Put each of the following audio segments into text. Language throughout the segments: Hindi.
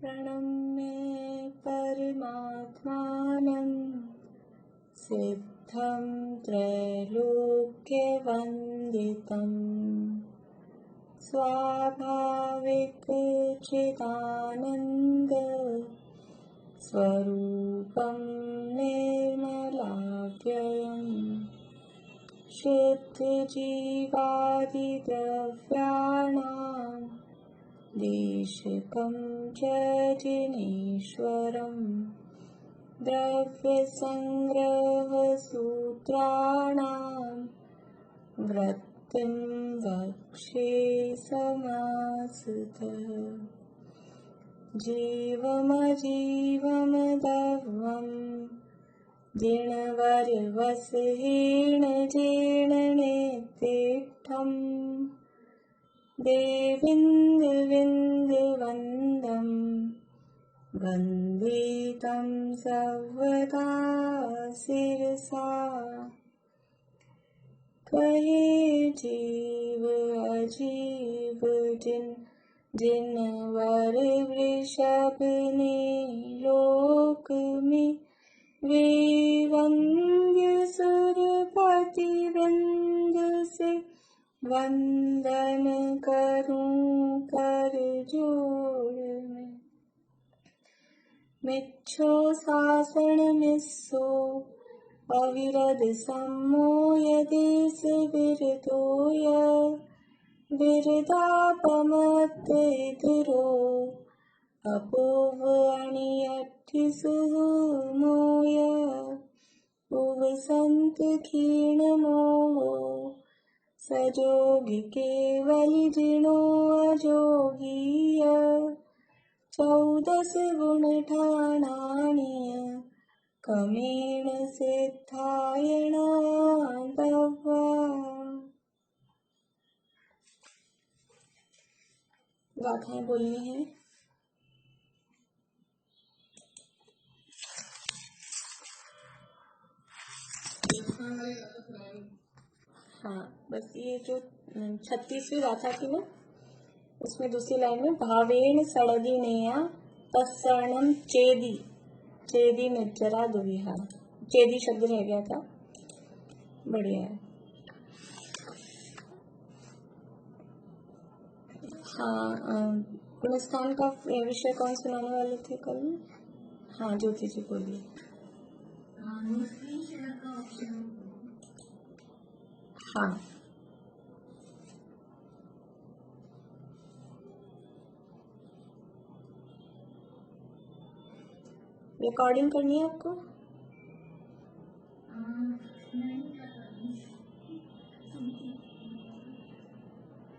प्रणम्य परमात्मानं सिद्धं त्रैलोक्यवन्दितं स्वाभाविकचिदानन्द स्वरूपं निर्मलाव्ययम् शुद्धजीवादिद्रव्याणां देशिकं च जिनेश्वरम् द्रव्यसंग्रहसूत्राणां वृत्तिं वक्षे समासतः जीवमजीवमदर्वं जिणवर्वसहीणजीर्णनेतिष्ठम् देविन्दविन्दवन्दं वन्दितं सर्वदा शिरसा कहे जीव अजीव जिनवर वृषभ ने लोक में वे वंद्य सुरपति वृंद से वंदन करूं कर जोड़ में मिच्छो शासन मिस्सो अविरद सम्मोय देश विरतोय विरदापमत इधरो अपूर्व अणियठि सुमोय उव संत क्षीण मोहो सजोगी केवली जिणो अजोगीय 14 गुण ठाणाणीय कमेण सिद्धायण दवा। गाथाएं बोलनी है। हाँ, बस ये जो 36वीं गाथा थी ना, उसमें दूसरी लाइन में भावेन सड़दिनेया तत्सरणम चेदी चेदी मिज्जरा दुविहा, चेदी शब्द रह गया था। बढ़िया है। हाँ, गुणस्थान का विषय कौन सुनाने वाले थे कल? हाँ, ज्योति जी बोलिए। हाँ, रिकॉर्डिंग करनी है आपको?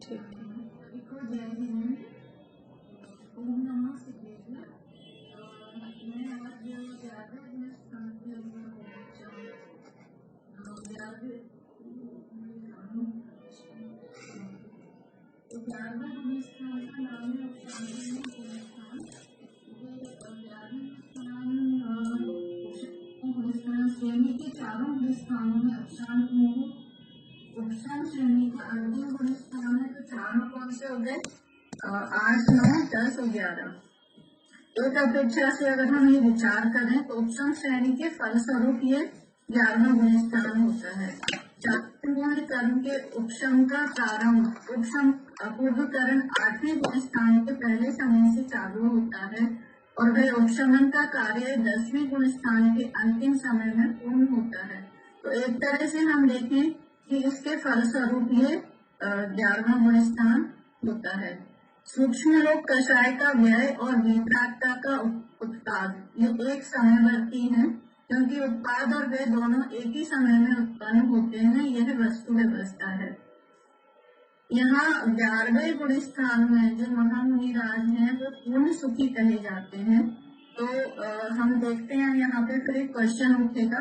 ठीक है। श्रेणी के चारों गुणस्थानों में अक्षांत मोह उपशांत श्रेणी के अंतिम गुणस्थान है। तो चारों कौन से हो गए? 8, 9, 10 और 11। एक अपेक्षा से अगर हम ये विचार करें तो उपशम श्रेणी के फलस्वरूप ये 11वां गुणस्थान होता है। चातुर्वर्ण कर्म के उपशम का प्रारंभ उपशम अपूर्वकरण 8वें गुणस्थान के पहले समय से चालू होता है और वह उपशमन का कार्य 10वें गुणस्थान के अंतिम समय में पूर्ण होता है। तो एक तरह से हम देखें कि इसके फलस्वरूप ये 11वां गुणस्थान होता है। सूक्ष्म लोक कषाय का व्यय और विभ्राटता का उत्पाद ये एक समयवर्ती है, क्योंकि उत्पाद और व्यय दोनों एक ही समय में उत्पन्न होते हैं। यह वस्तु व्यवस्था है। यहाँ 11वें गुणस्थान में जो महामुनिराज हैं वो पूर्ण सुखी कहे जाते हैं। तो हम देखते हैं यहाँ पे फिर एक क्वेश्चन उठेगा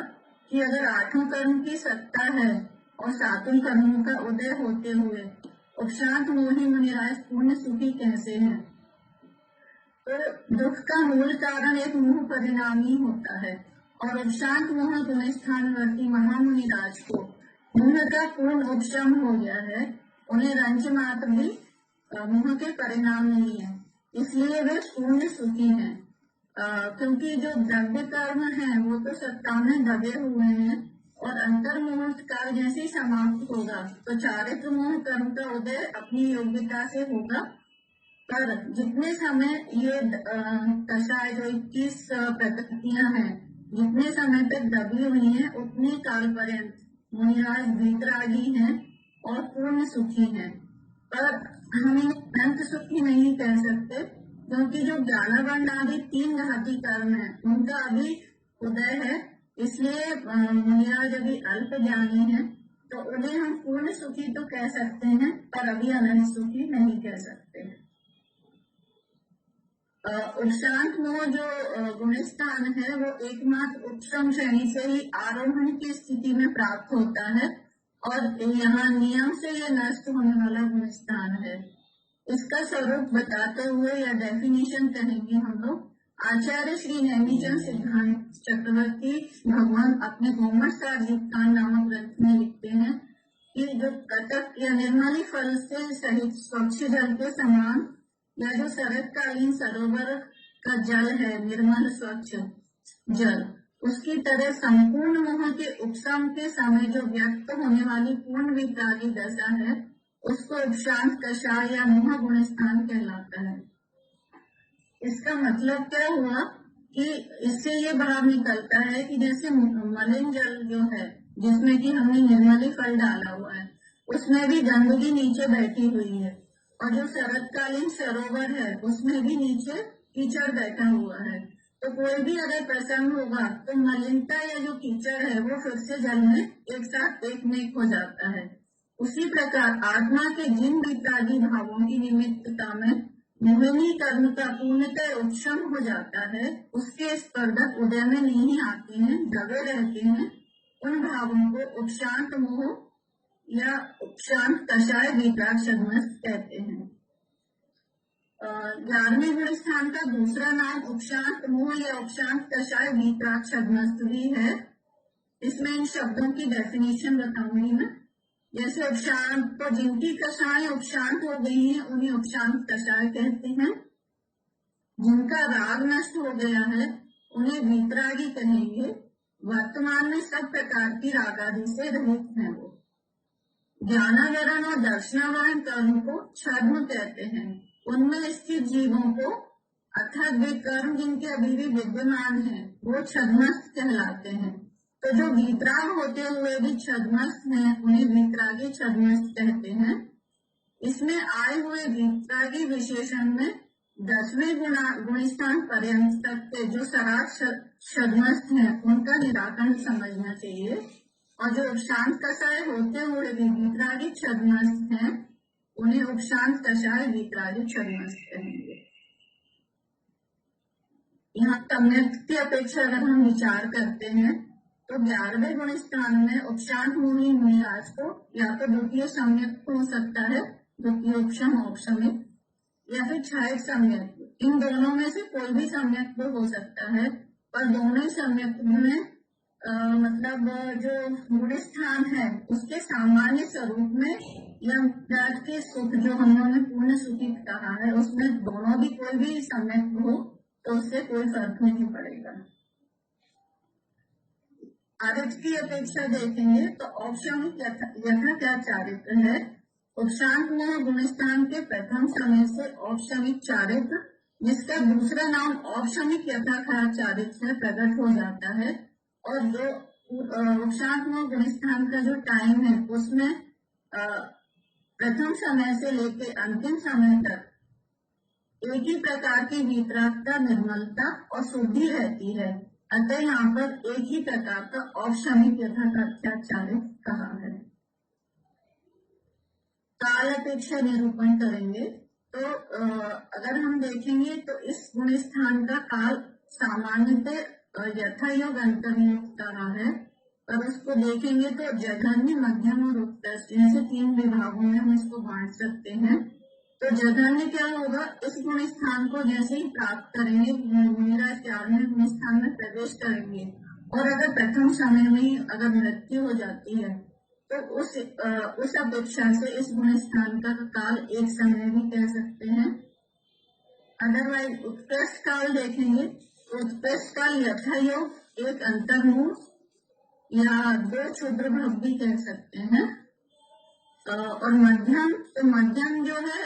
कि अगर 8वें कर्म की सत्ता है और 7वें कर्मों का उदय होते हुए उपशांत मोही मुनिराज पूर्ण सुखी कैसे हैं? तो दुख का मूल कारण एक मोह परिणामी होता है और उपशांत मोह गुणस्थानवर्ती महामुनिराज को मोह का पूर्ण उपशम हो गया है। उन्हें रंच मात्र भी मोह के परिणाम नहीं है। इसलिए वे पूर्ण सुखी हैं। क्योंकि जो द्रव्य कर्म है वो तो सत्ता में दबे हुए हैं और अंतर्मुहूर्त काल जैसे ही समाप्त होगा तो चारित्र मोह कर्म का उदय अपनी योग्यता से होगा। पर जितने समय ये दशा जो 21 प्रकृतियां हैं जितने समय तक दबी हुई हैं उतने काल पर्यंत मुनिराज वीतरागी हैं और पूर्ण सुखी हैं। पर हम इन्हें अनंत सुखी नहीं कह सकते क्योंकि जो ज्ञानावर्ण आदि 3 घाती कर्म है उनका अभी उदय है। इसलिए मुनिराज अभी अल्प ज्ञानी है तो उन्हें हम पूर्ण सुखी तो कह सकते हैं पर अभी अनंत सुखी नहीं कह सकते। उपशांत मोह जो गुणस्थान है वो एकमात्र उपशम श्रेणी से ही आरोहण की स्थिति में प्राप्त होता है और यहाँ नियम से यह नष्ट होने वाला गुणस्थान है। इसका स्वरूप बताते हुए या डेफिनेशन कहेंगे हम लोग। आचार्य श्री नेमिचंद सिद्धांत चक्रवर्ती भगवान अपने घूमरसार युक्तान नामक ग्रंथ में लिखते हैं कि जो कटक या निर्मली फल से सहित स्वच्छ जल के समान या जो शरतकालीन सरोवर का जल है निर्मल स्वच्छ जल उसकी तरह संपूर्ण मोह के उपशम के समय जो व्यक्त होने वाली पूर्ण वितरागी दशा है उसको उपशांत कषाय या मोह गुण स्थान कहलाता है। इसका मतलब क्या हुआ कि इससे ये भाव निकलता है कि जैसे मलिन जल जो है जिसमें कि हमने निर्मली फल डाला हुआ है उसमें भी गंदगी नीचे बैठी हुई है और जो शरतकालीन सरोवर है उसमें भी नीचे कीचड़ बैठा हुआ है। तो कोई भी अगर प्रसन्न होगा तो मलिनता या जो कीचड़ है वो फिर से जल में एक साथ एक हो जाता है। उसी प्रकार आत्मा के जिन वितरागी भावों की निमित्तता में मोहिनी कर्म का पूर्णतः उपशम हो जाता है उसके स्पर्धक उदय में नहीं आते हैं दबे रहते हैं उन भावों को उपशांत मोह या उपशांत कषाय वितराग छद्मस्त कहते हैं। 11वें गुण स्थान का दूसरा नाम उपशांत मोह या उपशांत कषाय वितराग छद्मस्त भी है। इसमें इन शब्दों की डेफिनेशन बताऊंगी मैं। जैसे उपशांत तो जिनकी कषाय उपशांत हो गई है उन्हें उपशांत कषाय कहते हैं। जिनका राग नष्ट हो गया है उन्हें वितरागी कहेंगे। वर्तमान में सब प्रकार की राग आदि से रहित है वो। ज्ञानावरण और दर्शनावरण कर्म को छद्म कहते हैं। उनमें स्थित जीवों को अर्थात वे कर्म जिनके अभी भी विद्यमान है वो छद्मस्त कहलाते हैं। तो जो वीतराग होते हुए भी छद्मस्त हैं उन्हें वीतरागी छद्मस्त कहते हैं। इसमें आए हुए वीतरागी विशेषण में 10वें गुणस्थान पर्यंत तक के जो सराग छद्मस्त हैं उनका निराकरण समझना चाहिए और जो उपशांत कषाय होते हुए भी वीतरागी छद्मस्त हैं उन्हें उपशांत कषाय वितरागी छद्मस्त कहेंगे। यहाँ सम्यक की अपेक्षा अगर हम विचार करते हैं तो 11वें गुण स्थान में उपशांत मोही मुनिराज को या तो द्वितीय सम्यक हो सकता है द्वितीय उपशम औपशमिक या फिर छायक सम्यक। इन दोनों में से कोई भी सम्यक तो हो सकता है पर दोनों सम्यक में मतलब जो गुण स्थान है उसके सामान्य स्वरूप में या मुनिराज के सुख जो हम लोगों ने पूर्ण सुखी कहा है उसमें दोनों भी कोई भी सम्यक हो तो उससे कोई फर्क नहीं पड़ेगा। आरज की अपेक्षा देखेंगे तो औपशमिक यथा क्या चारित्र है। उपशांत मोह गुणस्थान के प्रथम समय से औपशमिक चारित्र जिसका दूसरा नाम औपशमिक यथा चारित्र से प्रकट हो जाता है और जो उपशांत मोह गुणस्थान का जो टाइम है उसमें प्रथम समय से लेकर अंतिम समय तक एक ही प्रकार की वितरागता निर्मलता और शुद्धि रहती है। अतः यहाँ पर एक ही प्रकार का औपशमिक यथाचारित कहा है। काल अपेक्षा निरूपण करेंगे तो अगर हम देखेंगे तो इस गुण स्थान का काल सामान्यतः यथायोग अंतर्योग कहा है और उसको देखेंगे तो जघन्य मध्यम और उत्कृष्ट से 3 विभागों में हम इसको बांट सकते हैं। तो जघन्य क्या होगा इस गुण स्थान को जैसे ही प्राप्त करेंगे मुनिराज 11वें गुण स्थान में प्रवेश करेंगे और अगर प्रथम समय में ही अगर मृत्यु हो जाती है तो उस अपेक्षा से इस गुण स्थान का काल एक समय भी कह सकते हैं। अदरवाइज उत्कृष्ट काल देखेंगे तो उत्कृष्ट काल यथायोग एक अंतर्मुख या दो क्षुद्र भाव भी कह सकते हैं। और मध्यम, तो मध्यम जो है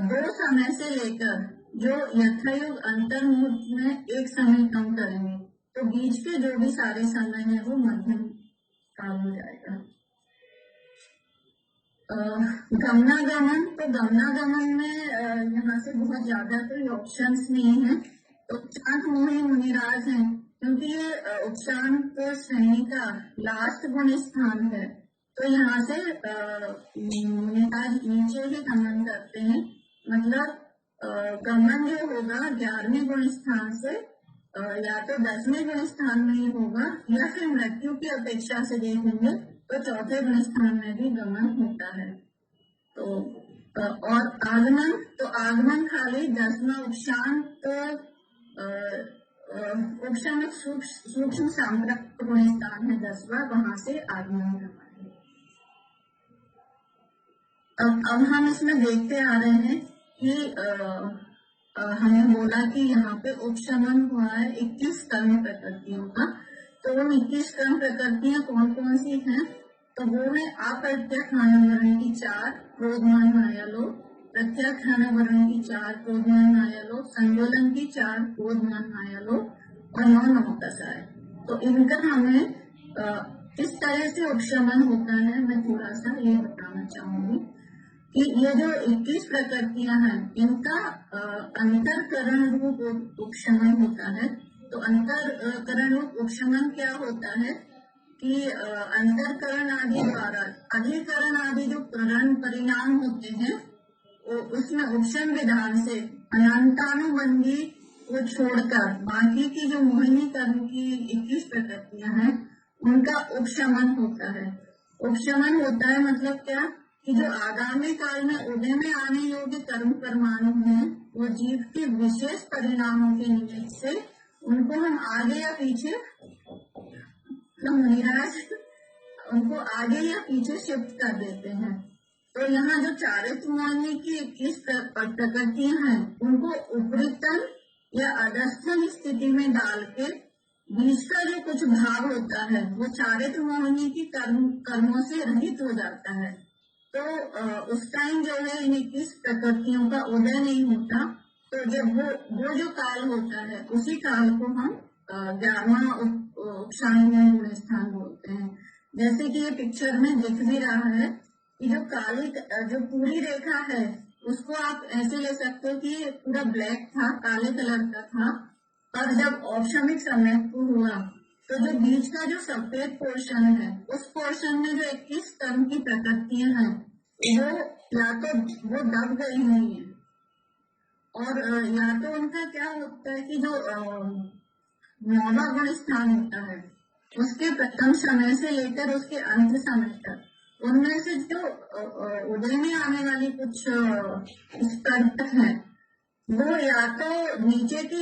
दो समय से लेकर जो यथायोग अंतर्मुख में एक समय कम करेंगे तो बीच के जो भी सारे समय है वो मध्यम काल हो जाएगा। गमनागमन, तो गमनागमन में यहाँ से बहुत ज्यादा कोई ऑप्शंस नहीं है। तो उपशांत मोही मुनिराज है क्योंकि ये उपशांत श्रेणी का लास्ट गुण स्थान है, तो यहाँ से मुनिराज नीचे ही गमन करते हैं। मतलब गमन जो होगा 11वें गुण स्थान से या तो 10वें गुण स्थान में ही होगा, या फिर मृत्यु की अपेक्षा से देखेंगे तो चौथे गुण स्थान में भी गमन होता है। तो और आगमन, तो आगमन खाली 10वां उपशांत उपशांत सूक्ष्म सांप्रत गुण स्थान है 10वां, वहां से आगमन करना है। अब हम इसमें देखते आ रहे हैं कि हमने बोला कि यहाँ पे उपशमन हुआ है 21 कर्म प्रकृतियों का। तो उन 21 कर्म प्रकृतियां कौन कौन सी हैं? तो वो है अप्रत्यक्ष वर्ण की 4 क्रोधमान मायालोभ, प्रत्यक्ष वर्ण की 4 क्रोधमान मायालोभ, संयोलन की 4 क्रोधमान मायालोभ और 9 नमोदशाएं। तो इनका हमें किस तरह से उपशमन होता है मैं थोड़ा सा ये बताना चाहूंगी कि ये जो 21 प्रकृतियां हैं इनका अंतरकरण रूप उपशमन होता है। तो अंतरकरण रूप उपशमन क्या होता है कि अंतरकरण आदि द्वारा अधिकरण आदि जो करण परिणाम होते हैं उसमें उपशम विधान से अनंतानुबंधी को छोड़कर बाकी की जो मोहिनी कर्म की 21 प्रकृतियां हैं उनका उपशमन होता है। उपशमन होता है मतलब क्या कि जो आगामी काल में उदय में आने योग्य कर्म परमाणु हैं वो जीव के विशेष परिणामों के निमित्त से उनको हम आगे या पीछे उनको आगे या पीछे शिफ्ट कर देते हैं। तो यहाँ जो चारित्र मोहिनी की 21 प्रकृतियां हैं उनको उपरितल या अधस्तन स्थिति में डाल के बीच का जो कुछ भाग होता है वो चारित्र मोहिनी की कर्मों से रहित हो जाता है। तो उस टाइम जो है इन 21 प्रकृतियों का उदय नहीं होता। तो जब वो जो काल होता है उसी काल को हम 11वां उपशांत गुण स्थान बोलते हैं। जैसे कि ये पिक्चर में दिख भी रहा है कि जो काली जो पूरी रेखा है उसको आप ऐसे ले सकते हो कि पूरा ब्लैक था, काले कलर का था, और जब औपशमिक समय हुआ तो जो बीच का जो सफेद पोर्शन है उस पोर्शन में जो 21 कर्म की प्रकृतियां हैं वो या तो वो दब गई हुई है और या तो उनका क्या होता है कि जो 9वां गुण स्थान होता है उसके प्रथम समय से लेकर उसके अंत समय तक उनमें से जो उदय में आने वाली कुछ स्पर्धक है वो या तो नीचे की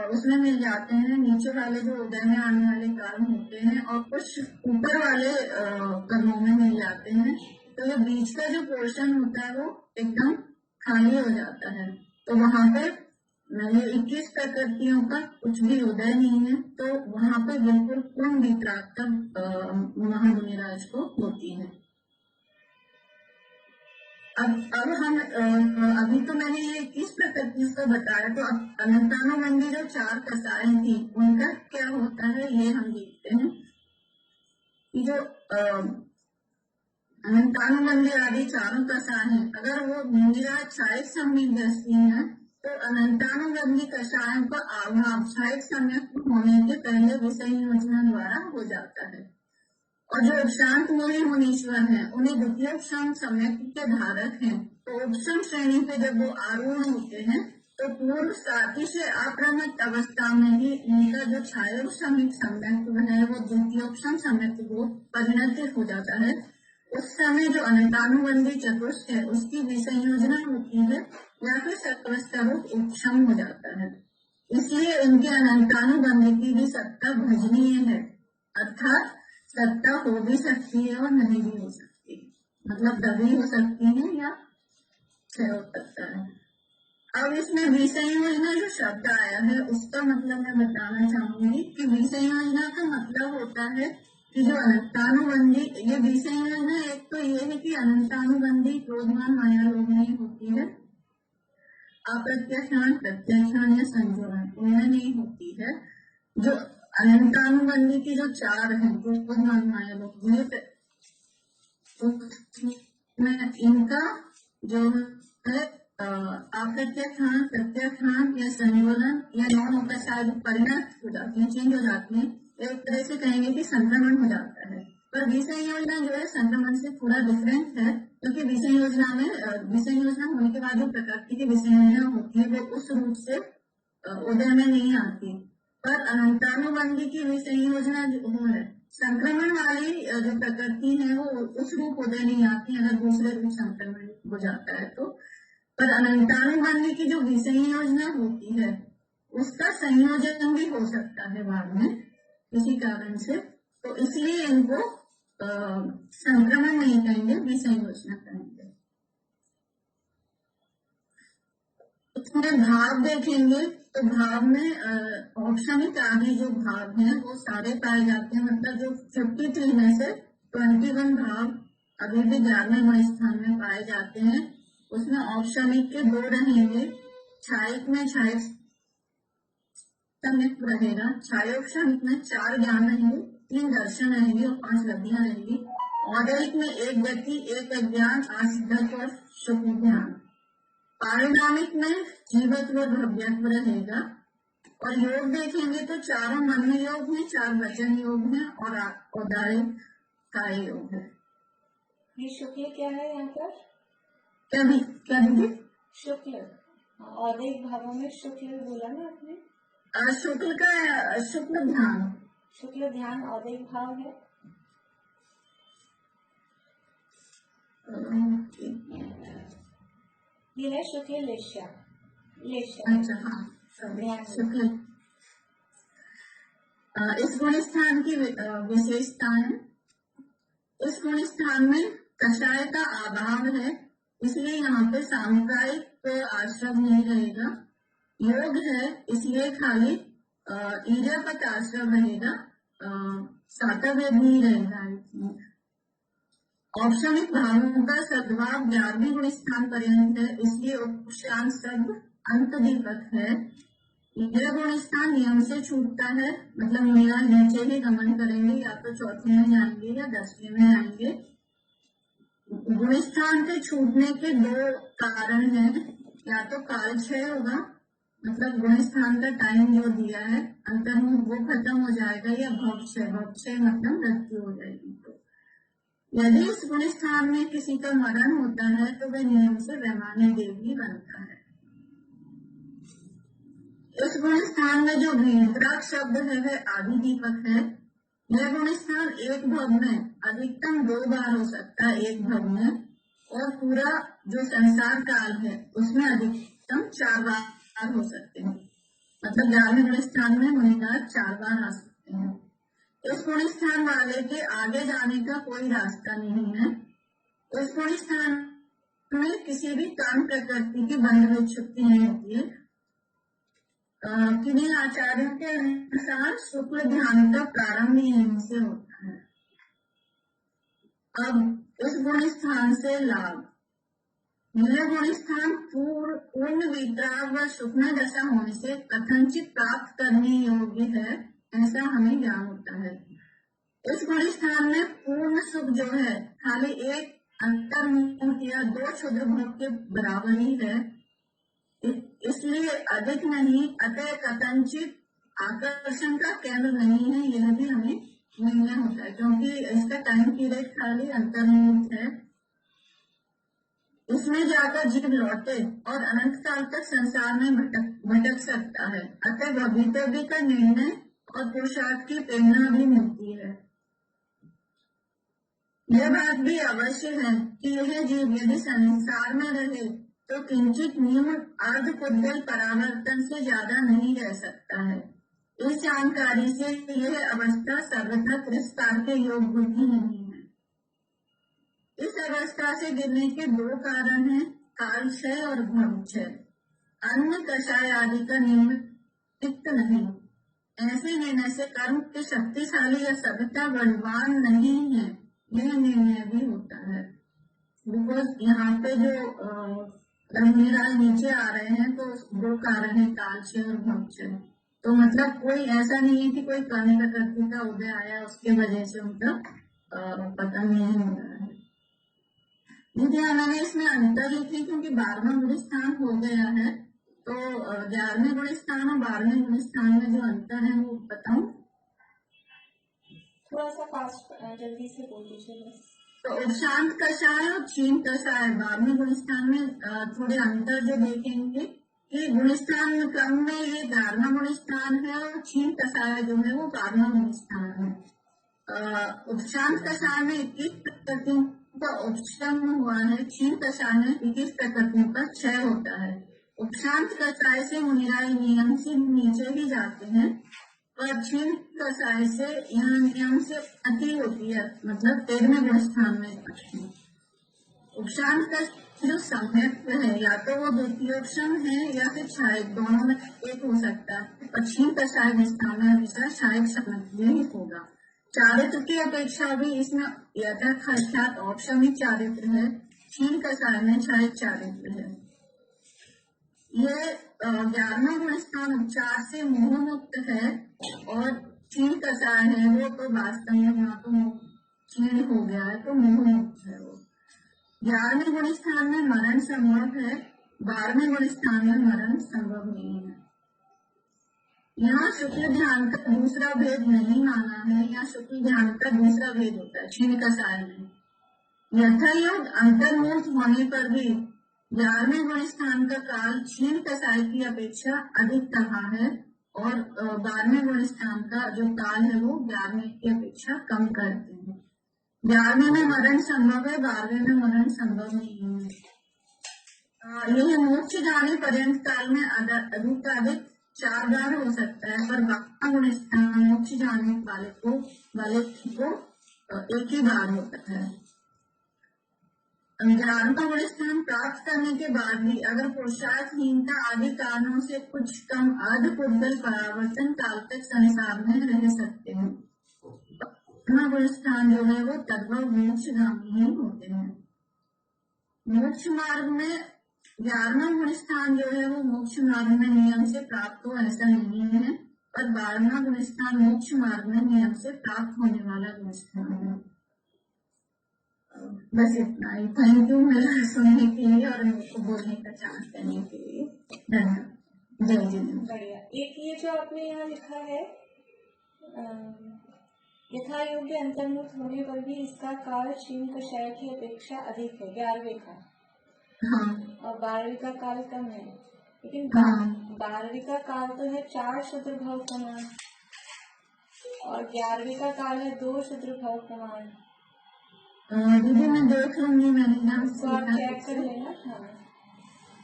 उसमें मिल जाते हैं, नीचे वाले जो उदय में आने वाले कर्म होते हैं, और कुछ ऊपर वाले कर्मों में मिल जाते हैं। तो ये बीच का जो पोर्शन होता है वो एकदम खाली हो जाता है। तो वहां पे ये 21 प्रकृतियों का कुछ भी उदय नहीं है, तो वहां पे बिल्कुल पूर्ण विपरागता महामुनिराज को होती है। अब हम अभी तो मैंने ये 21 प्रकृतियों को बताया, तो अब अनंतानुबंधी जो 4 कसाएं थी उनका क्या होता है ये हम देखते हैं कि जो अनंतानुबंधी आदि 4 कसाएं हैं अगर वो मुनिराज क्षायक सम्यक दृष्टि है तो अनंतानुबंधी कषायों का अभाव क्षायक सम्यक होने के पहले विषय योजना द्वारा हो जाता है। और जो उपशांत मोही मुनीश्वर हैं उन्हें द्वितीय उपशांत सम्यक के धारक हैं। तो उपशम श्रेणी पे जब वो आरूढ़ होते हैं तो पूर्व साथी से अप्रमत्त अवस्था में ही उनका जो छाया सम्यक है वो द्वितीय उपशम सम्यक को परिणत हो जाता है। उस समय जो अनंतानुबंधी चतुष्ट है उसकी विसंयोजना होती है या फिर सत्वस्थरूप उपशम हो जाता है। इसलिए उनके अनंतानुबंधी की भी सत्ता भजनीय है, अर्थात सत्ता हो भी सकती है और नहीं भी हो सकती, मतलब दबी हो सकती है या क्षय हो सकता है। अब इसमें विसंयोजना जो शब्द आया है उसका मतलब मैं बताना चाहूंगी कि विसंयोजना का मतलब होता है कि जो अनंतानुबंधी, ये विसंयोजना एक तो ये है कि अनंतानुबंधी क्रोधमान माया लोभ नहीं होती है, अप्रत्यक्षण प्रत्यक्षण या संयोजन उनमें नहीं होती है। जो अनंतानुबंधी की जो चार है क्रोधमान माया लोभ, में इनका जो है अप्रत्यक्षण प्रत्यक्षण या संयोजन या नॉन होकर शायद परिणत हो जाते हैं, चेंज हो जाते हैं, एक तरह से कहेंगे कि संक्रमण हो जाता है। पर विसंयोजना जो है संक्रमण से थोड़ा डिफरेंट है, क्योंकि विसंयोजना में विसंयोजना होने के बाद जो प्रकृति की विसंयोजना होती है वो उस रूप से उदय में नहीं आती। पर अनंतानुबंधी की विसंयोजना जो है संक्रमण वाली जो प्रकृति है वो उस रूप उदय नहीं आती अगर दूसरे रूप संक्रमण हो जाता है तो। पर अनंतानुबंधी की जो विसंयोजना होती है उसका संयोजन भी हो सकता है बाद में किसी कारण से, तो इसलिए इनको संक्रमण नहीं कहेंगे, विसंयोजना कहेंगे। इसमें भाव देखेंगे तो भाव में औपचारिक आदि जो भाव हैं वो सारे पाए जाते हैं, मतलब जो 53 में से 21 भाव अभी भी 11वें स्थान में पाए जाते हैं। उसमें औपचारिक के 2 रहेंगे, छायिक में छायिक रहेगा, छायोपचारिक में 4 ज्ञान रहेंगे, 3 दर्शन रहेंगे और 5 लब्धियां रहेंगी। औदयिक में 1 गति 1 अज्ञान 8 सिद्धत्व और शुक्ल ध्यान। पारिणामिक में जीवत्व और भव्यत्व रहेगा। और योग देखेंगे तो चारों मन योग है, 4 वचन योग है और औदायिक काय योग है। ये शुक्ल क्या है यहाँ पर? क्या दीजिए? शुक्ल औदयिक भावों में शुक्ल बोला ना आपने? शुक्ल का शुक्ल ध्यान, शुक्ल ध्यान औदयिक भाव है। ये है शुक्ल लेश्या। अच्छा हाँ शुक्ल। इस गुण स्थान की विशेषता है, इस गुण स्थान में कषाय का अभाव है, इसलिए यहाँ पे सामुदायिक आश्रम नहीं रहेगा। योग है इसलिए खाली ईर्यापत आश्रम रहेगा, सातवेद नहीं रहेगा इसमें। औपचारिक भावों का सद्भाव 11वें गुण स्थान पर्यंत है, इसलिए उपशांत शब्द अंत दीपक है। यह गुण स्थान नियम से छूटता है, मतलब मीरा नीचे ही गमन करेंगे, या तो 4वीं में जाएंगे या 10वीं में आएंगे। गुण स्थान के छूटने के 2 कारण हैं, या तो काल क्षय होगा, मतलब गुण स्थान का टाइम जो दिया है अंतर्मुख वो खत्म हो जाएगा, या भवक्षय, भवक्षय मतलब मृत्यु हो जाएगी। तो यदि इस गुण स्थान में किसी का मरण होता है तो वह नियम से वैमानिक देव ही बनता है। इस गुण स्थान में जो भीमराग शब्द है वह आदि दीपक है। यह गुण स्थान एक भव में अधिकतम 2 बार हो सकता है, एक भव में, और पूरा जो संसार काल है उसमें अधिकतम 4 बार हो सकते हैं, मतलब 11वें गुण स्थान में मुनिराज 4 बार आ सकते हैं। इस गुण स्थान वाले के आगे जाने का कोई रास्ता नहीं है। इस गुण स्थान में किसी भी काम प्रकृति की बंध विक्षुप्ति नहीं होती है। किन्हीं आचार्यों के अनुसार शुक्ल ध्यान का प्रारंभ यहीं से होता है। अब इस गुण स्थान से लाभ, यह गुण स्थान पूर्ण वितराग व शुक्ल दशा होने से कथनचित प्राप्त करने योग्य है, ऐसा हमें ज्ञान होता है। इस गुण स्थान में पूर्ण सुख जो है खाली एक अंतर्मुख या 2 क्षुद्र भोग के बराबर ही है, इसलिए अधिक नहीं, अतः कथनचित आकर्षण का केंद्र नहीं है, यह भी हमें निर्णय होता है, क्योंकि इसका टाइम पीरियड खाली अंतर्मुख है। इसमें जाकर जीव लौटे और अनंत काल तक संसार में भटक सकता है, अतः भवितव्य का निर्णय और पुरुषार्थ की प्रेरणा भी मिलती है। यह बात भी अवश्य है कि यह जीव यदि संसार में रहे तो किंचित नियम अर्ध पुद्गल परावर्तन से ज्यादा नहीं रह सकता है। इस जानकारी से यह अवस्था सर्वथा तिरस्कार के योग्य ही नहीं है। इस अवस्था से गिरने के 2 कारण हैं, काल क्षय और भव क्षय। अन्न कषाय आदि का निमित्त नहीं। ऐसे निर्णय से कर्म के शक्तिशाली या सभ्यता बलवान नहीं है, यह निर्णय भी होता है। बिकॉज यहाँ पे जो रंगीराज नीचे आ रहे हैं तो दो कारण है, कालक्षय और भक्षय। तो मतलब कोई ऐसा नहीं है कि कोई कर्म प्रकृति का उदय आया उसके वजह से उनका पतन नहीं हो रहा है। देखिए मैंने इसमें अंतर लिखी क्योंकि 12वां गुण स्थान हो गया है, तो 11वें गुण स्थान और 12वें गुण स्थान में जो अंतर है वो बताऊं। थोड़ा सा फास्ट जल्दी से बोल दीजिए। तो उपशांत कषाय और क्षीण कषाय 12वें गुण स्थान में थोड़े अंतर जो देखेंगे कि गुण स्थान क्रम में ये 11वां गुण स्थान है और क्षीण कषाय जो है वो 12वां गुण स्थान है। उपशांत कषाय में 21 प्रकृतियों का उपशम हुआ है, क्षीण कषाय में 21 प्रकृतियों का क्षय होता है। उपशांत कषाय से मुनिराय नियम से नीचे ही जाते हैं और क्षीण कषाय से यहाँ नियम से अति होती है, मतलब 13वें गुण स्थान में। उपशांत का जो सम्यक है या तो वो द्वितीयोपशम है या फिर क्षायक, दोनों में एक हो सकता है। और क्षीण कषाय में स्थान में हमेशा क्षायक सम्यक ही होगा। चारित्र की अपेक्षा भी इसमें यथाख्यात औपशमिक चारित्र है, क्षीण कषाय में क्षायक चारित्र है। ये 11वां गुण स्थान उपचार से मोह मुक्त है और क्षीण कषाय है वो तो वास्तव में वहां तो क्षीण हो गया है तो मोह मुक्त है वो। 11वें गुण स्थान में मरण संभव है, 12वें गुण स्थान में मरण संभव नहीं है। यहाँ शुक्ल ध्यान का दूसरा भेद नहीं माना है, यहाँ शुक्ल ध्यान का दूसरा भेद होता है क्षीण कषाय में। यथायोग अंतर्मुख होने पर भी 11वें गुण स्थान का काल क्षीण कषाय की अपेक्षा अधिक रहा है और 12वें गुण स्थान का जो काल है वो 11वें की अपेक्षा कम करते हैं। 11वें में मरण संभव है, 12वें में मरण संभव नहीं है। यह मोक्ष जाने पर्यंत काल में अधिक 4 बार हो सकता है, पर 12वां गुण स्थान मोक्ष जाने वाले को एक ही बार होता है। 11वां गुण स्थान प्राप्त करने के बाद भी अगर पुरुषार्थहीनता आदि कारणों से कुछ कम अर्धपुद्गल परावर्तन काल तक संसार में रह सकते हैं, 12वां गुण स्थान जो है वो तद्भव मोक्षगामी ही होते हैं। मोक्ष मार्ग में 11वां गुण स्थान जो है वो मोक्ष मार्ग में नियम से प्राप्त हो ऐसा नहीं है, और 12वां गुण स्थान मोक्ष मार्ग में नियम से प्राप्त होने वाला गुण स्थान है। बस इतना ही। थैंक यू मेरा सुनने के लिए और मेरे को बोलने का चांस देने के लिए। धन्यवाद। जय जय। बढ़िया। एक ये जो आपने यहाँ लिखा है यथा योग्य अंतर्मुख होने पर भी इसका काल क्षीण कषाय की अपेक्षा अधिक है, 11वें का। हाँ। और 12वें का काल कम है, लेकिन 12वें का काल तो है 4 शूद्र भाव प्रमाण और 11वें का काल है 2 शूद्र भाव प्रमाण। दीदी मैं देख लूंगी, मैंने नाम तो आप चेक कर लेना।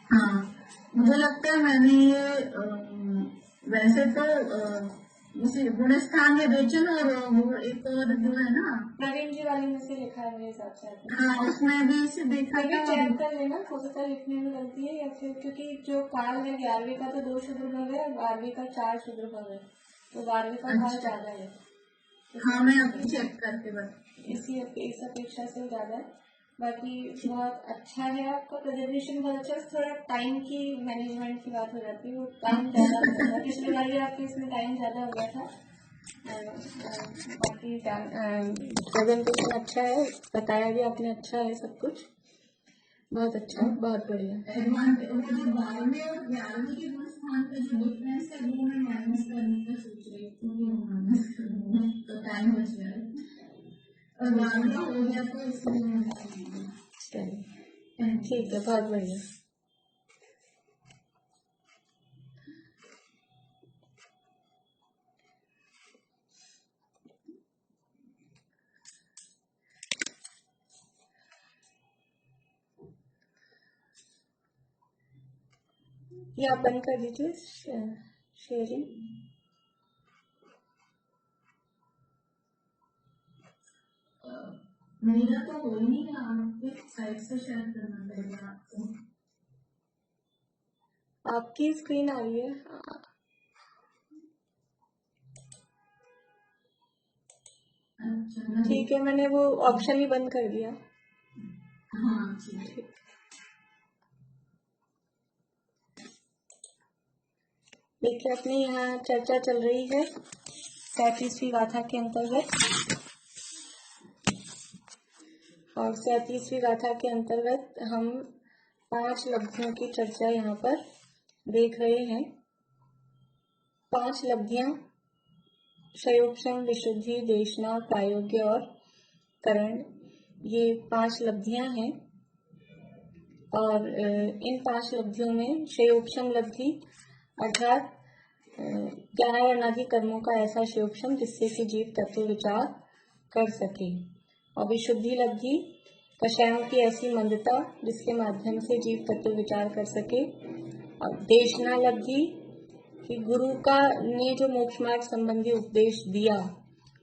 हाँ मुझे लगता है मैंने ये वैसे तो इसी गुण स्थान में बेचन और वो एक और जो है ना प्रवीण जी वाले में से लिखा है मेरे हिसाब से। हाँ उसमें भी इसे देखा था। चेक कर लेना हो सकता है लिखने में गलती है या फिर क्योंकि जो काल है 11वें का तो 2 शूद्र भाव है और 12वें का 4 शूद्र भाव है, तो 12वें का काल ज्यादा है। हाँ मैं अभी चेक करके बता, इस अपेक्षा से ज्यादा है। बाकी बहुत अच्छा है आपका प्रेजेंटेशन, बहुत अच्छा। थोड़ा टाइम की मैनेजमेंट की बात हो जाती है, वो टाइम ज्यादा हो जाता है। पिछली बार भी आपके इसमें टाइम ज्यादा हो गया था। बाकी प्रेजेंटेशन अच्छा है, बताया भी आपने अच्छा है, सब कुछ बहुत अच्छा है, बहुत बढ़िया। 12वें और 11वें के गुण स्थान का जो डिफरेंस है वो मैं माइनस करने का सोच रही हूँ, तो टाइम बच जाएगा। और 12वां हो गया तो इसमें चलिए ठीक है, बहुत बढ़िया। ये आप बंद कर दीजिए शेयरिंग। मेरा तो हो ही नहीं रहा, आपके साइड से शेयर करना पड़ेगा आपको। आपकी स्क्रीन आ रही है? अच्छा ठीक है, मैंने वो ऑप्शन ही बंद कर दिया। हाँ ठीक। देखिए, अपनी यहाँ चर्चा चल रही है 37वीं गाथा के अंतर्गत, और 37वीं गाथा के अंतर्गत हम 5 लब्धियों की चर्चा यहाँ पर देख रहे हैं। 5 लब्धियां शयोपशम, विशुद्धि, देशना, प्रायोग्य और करण, ये 5 लब्धियां हैं। और इन 5 लब्धियों में शयोपशम लब्धि अर्थात ज्ञान वर्णादि कर्मों का ऐसा शयोपशम जिससे कि जीव तत्व विचार कर सके, और विशुद्धि लब्धि कषायों की ऐसी मंदता जिसके माध्यम से जीव तत्व विचार कर सके, और देशना लब्धि कि गुरु का ने जो मोक्ष मार्ग संबंधी उपदेश दिया,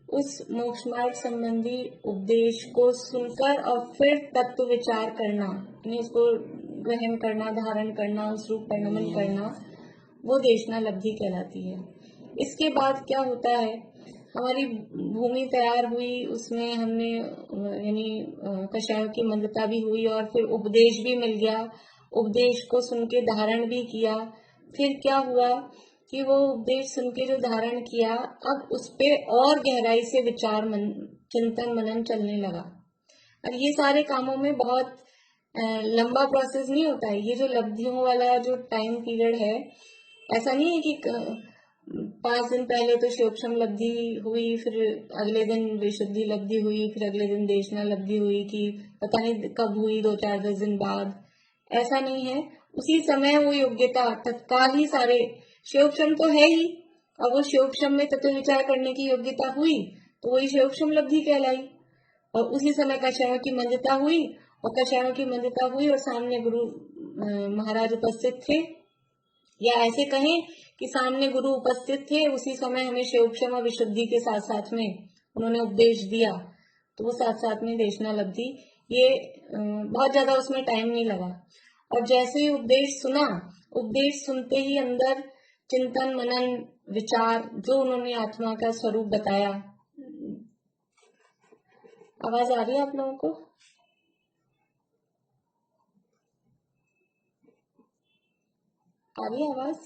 उस मोक्ष मार्ग संबंधी उपदेश को सुनकर और फिर तत्व विचार करना, यानी उसको ग्रहण करना, धारण करना, उस रूप पर नमन करना, वो देशना लब्धि कहलाती है। इसके बाद क्या होता है, हमारी भूमि तैयार हुई, उसमें हमने यानी कषायों की मंदता भी हुई और फिर उपदेश भी मिल गया, उपदेश को सुन के धारण भी किया। फिर क्या हुआ कि वो उपदेश सुन के जो धारण किया, अब उस पे और गहराई से विचार चिंतन मनन चलने लगा। और ये सारे कामों में बहुत लंबा प्रोसेस नहीं होता है। ये जो लब्धियों वाला जो टाइम पीरियड है, ऐसा नहीं है कि 5 दिन पहले तो शयोपशम लब्धि हुई, फिर अगले दिन विशुद्धि लब्धि हुई, फिर अगले दिन देशना लब्धि हुई, कि पता नहीं कब हुई, 2-4-10 दिन बाद। ऐसा नहीं है, उसी समय वो योग्यता तत्काल ही सारे शयोपशम तो है ही, और वो शयोपशम में तत्व विचार करने की योग्यता हुई तो वही शयोपशम लब्धि कहलाई। और उसी समय कषायों की मंदता हुई, और कषायों की मंदता हुई और सामने गुरु महाराज उपस्थित थे, या ऐसे कहें कि सामने गुरु उपस्थित थे, उसी समय हमें शयोपशम और विशुद्धि के साथ साथ में उन्होंने उपदेश दिया, तो वो साथ साथ में देशना लब्धि। ये बहुत ज्यादा उसमें टाइम नहीं लगा। और जैसे ही उपदेश सुना, उपदेश सुनते ही अंदर चिंतन मनन विचार, जो उन्होंने आत्मा का स्वरूप बताया। आवाज आ रही है आप लोगों को? आ रही है आवाज?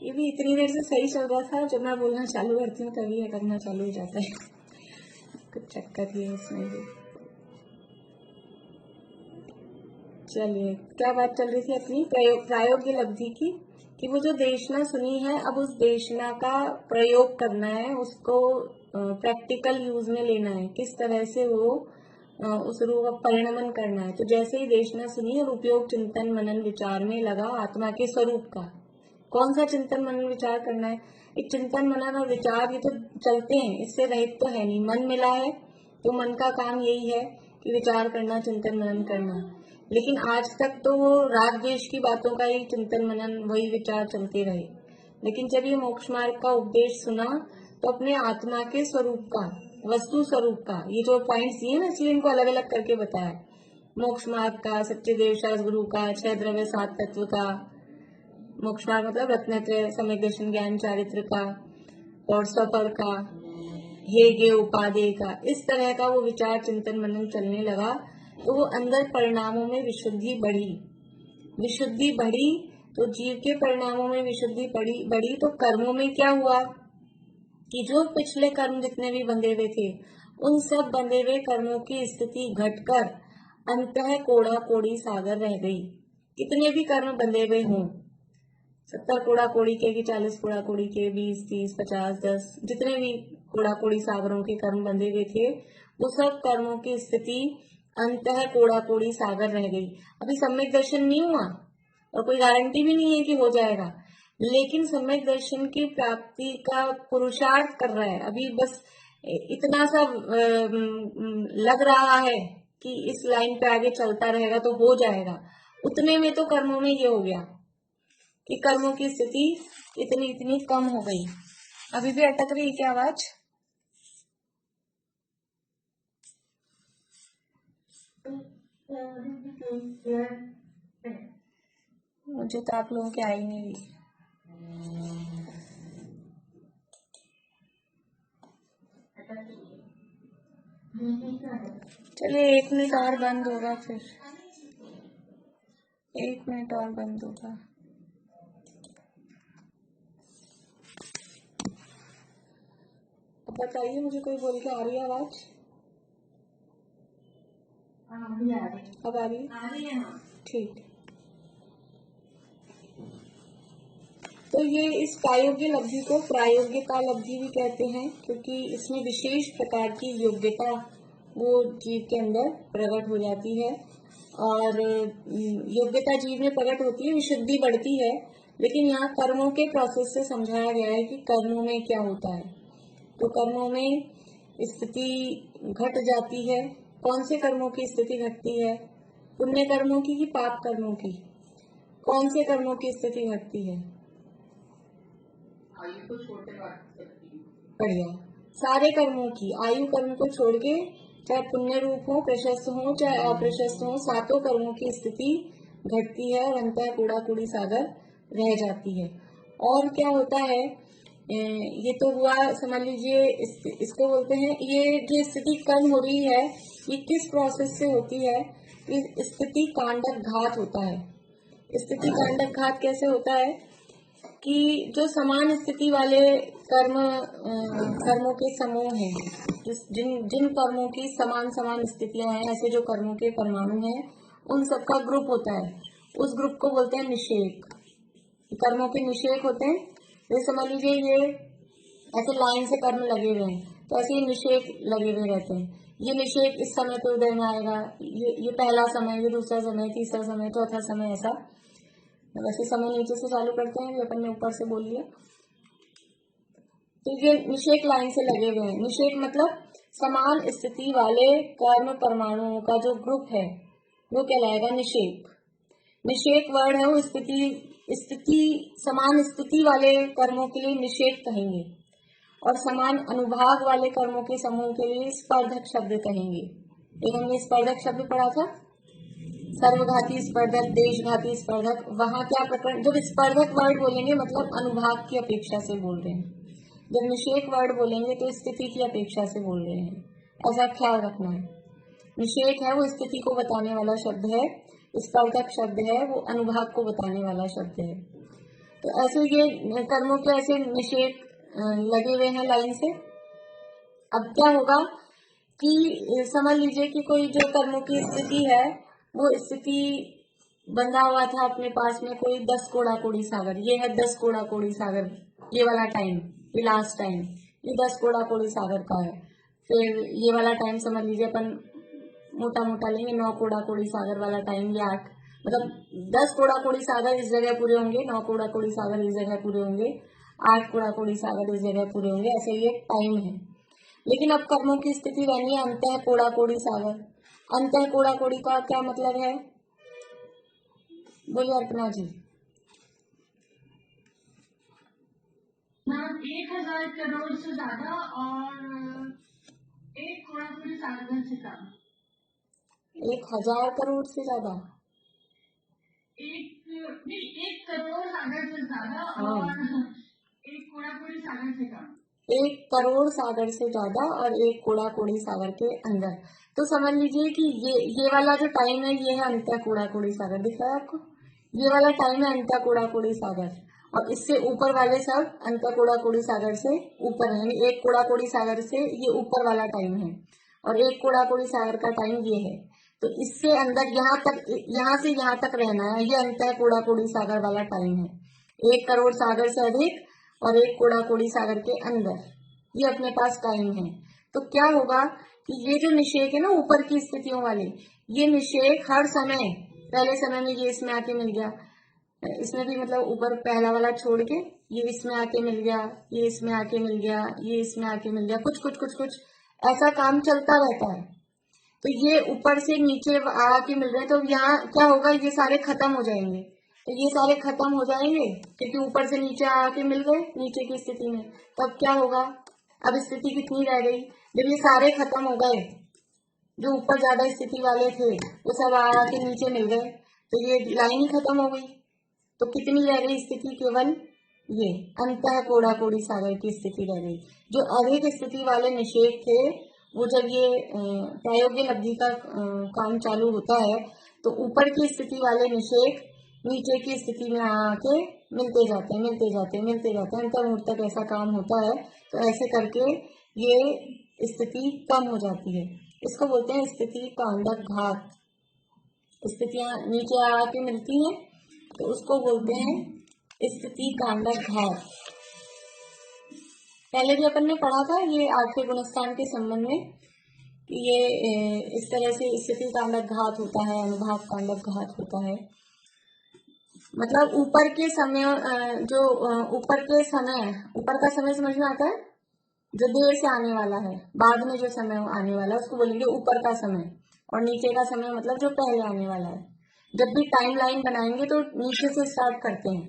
ये भी इतनी देर से सही चल रहा था, जब मैं बोलना चालू करती हूँ तभी ये करना चालू हो जाता है। कुछ चक्कर ही है इसमें भी। चलिए, क्या बात चल रही थी अपनी प्रायोग्य लब्धि की, कि वो जो देशना सुनी है, अब उस देशना का प्रयोग करना है, उसको प्रैक्टिकल यूज में लेना है, किस तरह से वो उस रूप का परिणमन करना है। तो जैसे ही देशना सुनी और उपयोग चिंतन मनन विचार में लगा आत्मा के स्वरूप का। कौन सा चिंतन मनन विचार करना है? एक चिंतन मनन और विचार ये तो चलते हैं, इससे रहित तो है नहीं। मन मिला है तो मन का काम यही है कि विचार करना, चिंतन मनन करना। लेकिन आज तक तो वो राग द्वेष की बातों का ही चिंतन मनन, वही विचार चलते रहे। लेकिन जब ये मोक्ष मार्ग का उपदेश सुना, तो अपने आत्मा के स्वरूप का, वस्तु स्वरूप का, ये जो पॉइंट्स दिए ना, इसलिए इनको अलग अलग करके बताया। मोक्ष मार्ग का, सच्चे देव शास्त्र गुरु का, 6 द्रव्य 7 तत्व का, मोक्ष मार्ग मतलब रत्नत्रय, सम्यक दर्शन, ज्ञान, चारित्र का, और स्वपर का, हे गे उपादेय का, इस तरह का वो विचार चिंतन मनन चलने लगा। तो वो अंदर परिणामों में विशुद्धि बढ़ी। विशुद्धि बढ़ी तो जीव के परिणामों में विशुद्धि बढ़ी तो कर्मों में क्या हुआ कि जो पिछले कर्म जितने भी बंधे हुए थे, उन सब बंधे हुए कर्मों की स्थिति घटकर अंतः कोड़ा कोड़ी सागर रह गई। कितने भी कर्म बंधे हुए हों, 70 कोड़ा कोड़ी के, 40 कोड़ा कोड़ी के, 20, 30, 50, 10, जितने भी कोड़ा कोड़ी सागरों के कर्म बंधे हुए थे, वो सब कर्मों की स्थिति अंतः कोड़ा कोड़ी सागर रह गई। अभी सम्यक दर्शन नहीं हुआ और कोई गारंटी भी नहीं है कि हो जाएगा, लेकिन सम्यक दर्शन की प्राप्ति का पुरुषार्थ कर रहा है। अभी बस इतना सा लग रहा है कि इस लाइन पे आगे चलता रहेगा तो हो जाएगा। उतने में तो कर्मों में ये हो गया कि कर्मों की स्थिति इतनी इतनी कम हो गई। अभी भी अटक रही क्या आवाज? मुझे तो आप लोगों की आई नहीं रही। चलिए 1 मिनट और बंद होगा, फिर 1 मिनट और बंद होगा। अब बताइए, मुझे कोई बोल के आ रही है आवाज? अब आ रही है? ठीक। तो ये इस प्रायोग्य लब्धि को प्रायोगिकता लब्धि भी कहते हैं, क्योंकि इसमें विशेष प्रकार की योग्यता वो जीव के अंदर प्रकट हो जाती है। और योग्यता जीव में प्रकट होती है, विशुद्धि बढ़ती है। लेकिन यहाँ कर्मों के प्रोसेस से समझाया गया है कि कर्मों में क्या होता है। तो कर्मों में स्थिति घट जाती है। कौन से कर्मों की स्थिति घटती है? पुण्य कर्मों की कि पाप कर्मों की? कौन से कर्मों की स्थिति घटती है? आयु को छोड़कर बढ़िया। सारे कर्मों की, आयु कर्म को छोड़ के, चाहे पुण्य रूप हो, प्रशस्त हो, चाहे अप्रशस्त हो, सातों कर्मों की स्थिति घटती है और अंतः कूड़ा कूड़ी सागर रह जाती है। और क्या होता है, ये तो हुआ, समझ लीजिए इसको बोलते हैं, ये जो स्थिति कर्म हो रही है ये किस प्रोसेस से होती है? स्थिति कांडक घात होता है। स्थिति कांडक घात कैसे होता है कि जो समान स्थिति वाले कर्मों के समूह हैं, जिन कर्मों की समान समान स्थितियां हैं, ऐसे जो कर्मों के परमाणु हैं, उन सबका ग्रुप होता है। उस ग्रुप को बोलते हैं निषेक। कर्मों के निषेक होते हैं। जैसे समझ लीजिए ये ऐसे लाइन से कर्म लगे हुए हैं, तो ऐसे ही निषेक लगे हुए रहते हैं। ये निषेक इस समय पे उदय में आएगा, ये पहला समय, ये दूसरा समय, तीसरा समय, चौथा समय, ऐसा। वैसे समय नीचे से चालू करते हैं, अपन ने ऊपर से बोल लिया। तो ये निषेक लाइन से लगे हुए हैं। निषेक मतलब समान स्थिति वाले कर्म परमाणुओं का जो ग्रुप है वो कहलाएगा निषेक। निषेक वर्ड है वो स्थिति समान स्थिति वाले कर्मों के लिए निषेक कहेंगे, और समान अनुभाग वाले कर्मों के समूह के लिए स्पर्धक शब्द कहेंगे। एक हमने स्पर्धक शब्द पढ़ा था, सर्वघाती स्पर्धक, देशघाती स्पर्धक। वहां क्या प्रकरण, जब स्पर्धक वर्ड बोलेंगे मतलब अनुभाग की अपेक्षा से बोल रहे हैं। जब निषेक वर्ड बोलेंगे तो स्थिति की अपेक्षा से बोल रहे हैं, ऐसा ख्याल रखना है। निषेक है वो स्थिति को बताने वाला शब्द है, स्पर्धक शब्द है वो अनुभाग को बताने वाला शब्द है। तो ऐसे ये कर्मों के ऐसे निषेक लगे हुए हैं लाइन से। अब क्या होगा कि समझ लीजिए कि कोई जो कर्मों की स्थिति है वो स्थिति बंधा हुआ था अपने पास में, कोई 10 कोड़ा कोड़ी सागर, ये है 10 कोड़ा कोड़ी सागर, ये वाला टाइम, ये लास्ट टाइम, ये 10 कोड़ा कोड़ी सागर का है। फिर ये वाला टाइम समझ लीजिए अपन मोटा मोटा लेंगे, 9 कोड़ा कोड़ी सागर वाला टाइम, ये 8, मतलब 10 कोड़ा कोड़ी सागर इस जगह पूरे होंगे, 9 कोड़ा कोड़ी सागर इस जगह पूरे होंगे, 8 कोड़ा कोड़ी सागर इस जगह पूरे होंगे, ऐसे ये टाइम है। लेकिन अब कर्मों की स्थिति रहनी है अंतः कोड़ा कोड़ी सागर। अंतः कोड़ा कोड़ी का क्या मतलब है? बोलिए अर्पणा जी। 1000 करोड़ से ज्यादा और 1 करोड़ सागर से कम। 1000 करोड़ से ज्यादा, 1 करोड़ सागर से ज्यादा और 1 करोड़ सागर से कम। 1 करोड़ सागर से ज्यादा और 1 कोड़ा कोड़ी सागर के अंदर। तो समझ लीजिए कि ये वाला जो टाइम है ये है अंतः कोड़ा कोड़ी सागर, दिख रहा है आपको? ये वाला टाइम है अंतः कोड़ा कोड़ी सागर, और इससे ऊपर वाले सब अंतः कोड़ा कोड़ी सागर से ऊपर है, 1 कोड़ा कोड़ी सागर से ये ऊपर वाला टाइम है, और 1 कोड़ा कोड़ी सागर का टाइम ये है। तो इससे अंदर यहाँ से यहाँ तक रहना है, ये अंतः कोड़ा कोड़ी सागर वाला टाइम है। 1 करोड़ सागर से अधिक और 1 कोड़ा कोड़ी सागर के अंदर, ये अपने पास टाइम है। तो क्या होगा कि ये जो निषेक है ना ऊपर की स्थितियों वाले, ये निषेक हर समय, पहले समय में ये इसमें आके मिल गया, इसमें भी मतलब ऊपर पहला वाला छोड़ के ये इसमें आके मिल गया, ये इसमें आके मिल गया, ये इसमें आके मिल गया, कुछ कुछ कुछ कुछ ऐसा काम चलता रहता है। तो ये ऊपर से नीचे आके मिल रहे हैं, तो यहाँ क्या होगा, ये सारे खत्म हो जाएंगे। तो ये सारे खत्म हो जाएंगे क्योंकि ऊपर से नीचे आके मिल गए नीचे की स्थिति में। तो अब क्या होगा, अब स्थिति कितनी रह गई, जब ये सारे खत्म हो गए, जो ऊपर ज्यादा स्थिति वाले थे वो सब आके नीचे मिल गए, तो ये लाइन ही खत्म हो गई। तो कितनी रह गई स्थिति, केवल ये अंतः कोड़ा कोड़ी सागर की स्थिति रह गई। जो अधिक स्थिति वाले निषेक थे, वो जब ये प्रायोगिक लब्धि का काम चालू होता है, तो ऊपर की स्थिति वाले निषेक नीचे की स्थिति में आके मिलते जाते हैं, मिलते जाते हैं, मिलते जाते हैं, अंत मुहूर्त तक ऐसा काम होता है। तो ऐसे करके ये स्थिति कम हो जाती है। इसको बोलते हैं स्थिति कांडक घात। स्थितियां नीचे आके मिलती हैं तो उसको बोलते हैं स्थिति कांडक घात। पहले भी अपन ने पढ़ा था ये आठवें गुणस्थान के संबंध में कि ये इस तरह से स्थिति कांडक घात होता है, अनुभाग कांडक घात होता है। मतलब ऊपर के समय, जो ऊपर के समय, ऊपर का समय समझ में आता है, जो देर से आने वाला है, बाद में जो समय आने वाला है उसको बोलेंगे ऊपर का समय, और नीचे का समय मतलब जो पहले आने वाला है। जब भी टाइम लाइन बनाएंगे तो नीचे से स्टार्ट करते हैं।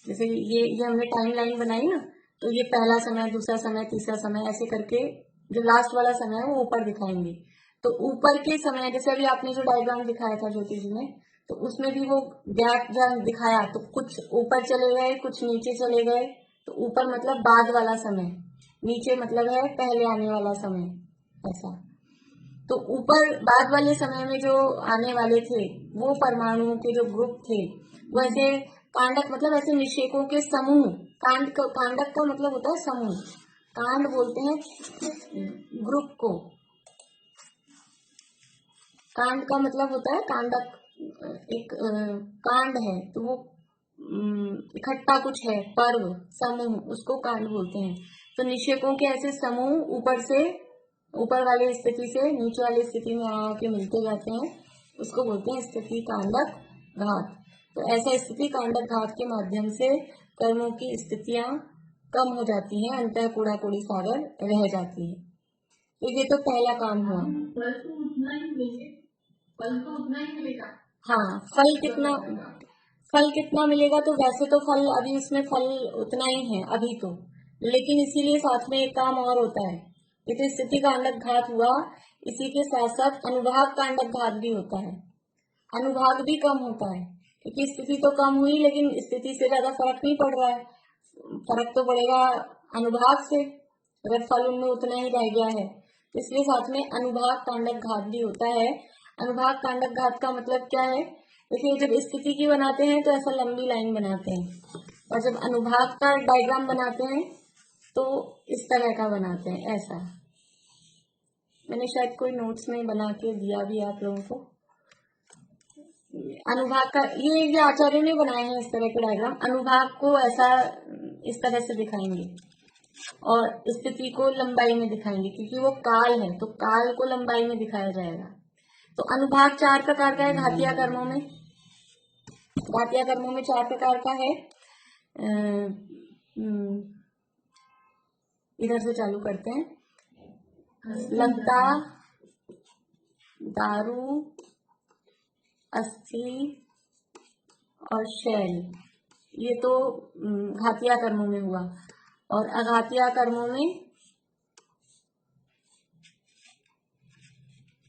जैसे ये हमने टाइम लाइन बनाई ना, तो ये पहला समय, दूसरा समय, तीसरा समय, ऐसे करके जो लास्ट वाला समय है वो ऊपर दिखाएंगे। तो ऊपर के समय, जैसे अभी आपने जो डायग्राम दिखाया था ज्योति जी ने, तो उसमें भी वो गैप जब दिखाया तो कुछ ऊपर चले गए, कुछ नीचे चले गए। तो ऊपर मतलब बाद वाला समय, नीचे मतलब है पहले आने वाला समय, ऐसा। तो ऊपर बाद वाले समय में जो आने वाले थे वो परमाणुओं के जो ग्रुप थे, वो ऐसे कांडक मतलब ऐसे निषेकों के समूह। कांडक का मतलब होता है समूह, कांड बोलते हैं ग्रुप को। कांड का मतलब होता है कांडक, एक कांड है तो वो इकट्ठा कुछ है, पर्व, समूह, उसको कांड बोलते हैं। तो निषेकों के ऐसे समूह ऊपर से, ऊपर वाली स्थिति से नीचे वाली स्थिति में आके मिलते जाते हैं, उसको बोलते हैं स्थिति कांडक घात। तो ऐसा स्थिति कांडक घात के माध्यम से कर्मों की स्थितियां कम हो जाती हैं, अंतः कूड़ा कोड़ी सागर रह जाती है। तो ये तो पहला काम हुआ। फल तो उतना ही मिलेगा, फल तो उतना ही मिलेगा। हाँ, फल कितना मिलेगा, तो वैसे तो फल अभी उसमें फल उतना ही है अभी तो, लेकिन इसीलिए साथ में एक काम और होता है। ये तो स्थिति कांडक घात हुआ, इसी के साथ साथ अनुभाग कांडक घात भी होता है। अनुभाग भी कम होता है क्योंकि स्थिति तो कम हुई लेकिन स्थिति से ज्यादा फर्क नहीं पड़ रहा है, फर्क तो पड़ेगा अनुभाग से, अगर फल उनमें उतना ही रह गया है। तो इसलिए साथ में अनुभाग कांडक घात भी होता है। अनुभाग कांडक घात का मतलब क्या है, देखिए जब स्थिति की बनाते हैं तो ऐसा लंबी लाइन बनाते हैं, और जब अनुभाग का डायग्राम बनाते हैं तो इस तरह का बनाते हैं, ऐसा। मैंने शायद कोई नोट्स में बना के दिया भी आप लोगों को। अनुभाग का ये आचार्य ने बनाए हैं इस तरह के डायग्राम। अनुभाग को ऐसा इस तरह से दिखाएंगे और स्थिति को लंबाई में दिखाएंगे, क्योंकि वो काल है तो काल को लंबाई में दिखाया जाएगा। तो अनुभाग 4 प्रकार का है घातिया कर्मों में। घातिया कर्मों में 4 प्रकार का है। इधर से चालू करते हैं। लगता, दारू, अस्थि और शैल, ये तो घातिया कर्मों में हुआ। और अघातिया कर्मों में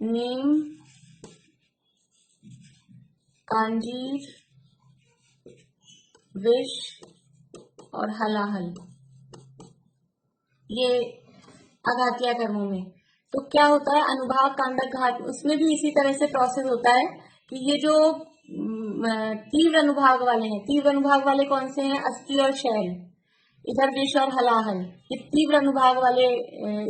नीम, कांजीर, विष और हलाहल, ये अघातिया कर्मों में। तो क्या होता है अनुभाग कांडक घात, उसमें भी इसी तरह से प्रोसेस होता है कि ये जो तीव्र अनुभाग वाले हैं, तीव्र अनुभाग वाले कौन से हैं, अस्थि और शैल, इधर विष और हलाहल, ये तीव्र अनुभाग वाले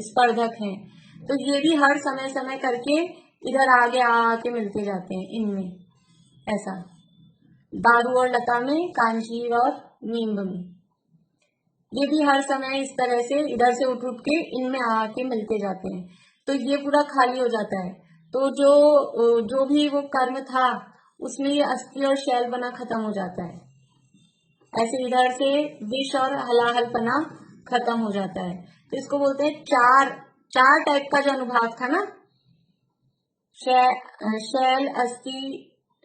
स्पर्धक हैं। तो ये भी हर समय समय करके इधर आगे आके मिलते जाते हैं इनमें, ऐसा। दारू और लता में, कांजीर और नींब में, ये भी हर समय इस तरह से इधर से उठ के इनमें आके मिलते जाते हैं। तो ये पूरा खाली हो जाता है। तो जो भी वो कर्म था उसमें ये अस्थि और शैल बना खत्म हो जाता है। ऐसे इधर से विष और हलाहलपना खत्म हो जाता है। तो इसको बोलते हैं चार टाइप का जो अनुभाग था ना, शैल, अस्थि,